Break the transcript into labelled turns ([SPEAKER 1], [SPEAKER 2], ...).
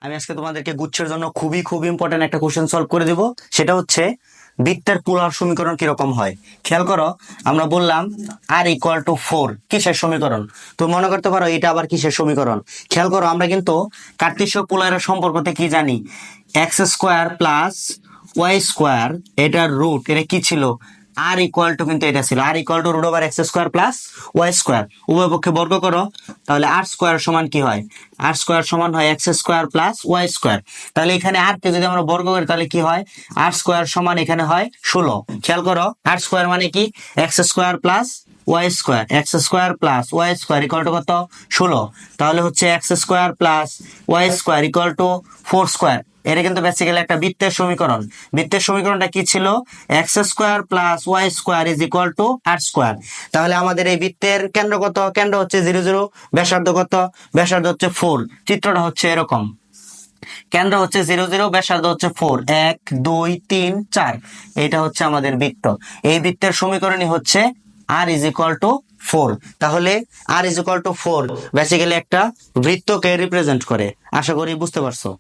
[SPEAKER 1] আমি আজকে তোমাদেরকে গুচ্ছের জন্য খুবই খুব ইম্পর্টেন্ট একটা কোশ্চেন সলভ করে দিব। সেটা হচ্ছে বৃত্তের পোলার সমীকরণ কিরকম হয়। খেয়াল করো, আমরা বললাম r = 4 কিসের সমীকরণ। তো মনে করতে পারো এটা আবার কিসের সমীকরণ। খেয়াল করো, আমরা কিন্তু কার্টেসীয় পোলারের সম্পর্কতে কি জানি, x² + y², এটার রুট, এটা কি ছিল, r কিন্তু এটা ছিল r√x² + y²। উভয় পক্ষে বর্গ করো, তাহলে r² সমান কি হয়, r² সমান হয় x² + y²। তাহলে এখানে r কে যদি আমরা বর্গ করি তাহলে কি হয়, r² সমান এখানে হয় 16। খেয়াল করো, r² মানে কি, x² + y², x² + y² কত, 16। তাহলে হচ্ছে x² + y² = 4²। এটা কিন্তু বেসিক্যালি একটা বৃত্তের সমীকরণ। বৃত্তের সমীকরণটা কি ছিল, x² + y² = r²। তাহলে আমাদের এই বৃত্তের কেন্দ্র কত, কেন্দ্র হচ্ছে 0 0, ব্যাসার্ধ কত, ব্যাসার্ধ হচ্ছে 4। চিত্রটা হচ্ছে এরকম, কেন্দ্র হচ্ছে 0 0, ব্যাসার্ধ হচ্ছে 4, 1 2 3 4। এটা হচ্ছে আমাদের বৃত্ত। এই বৃত্তের সমীকরণই হচ্ছে r = 4। তাহলে r = 4 বেসিক্যালি একটা বৃত্তকে রিপ্রেজেন্ট করে। আশা করি বুঝতে পারছো।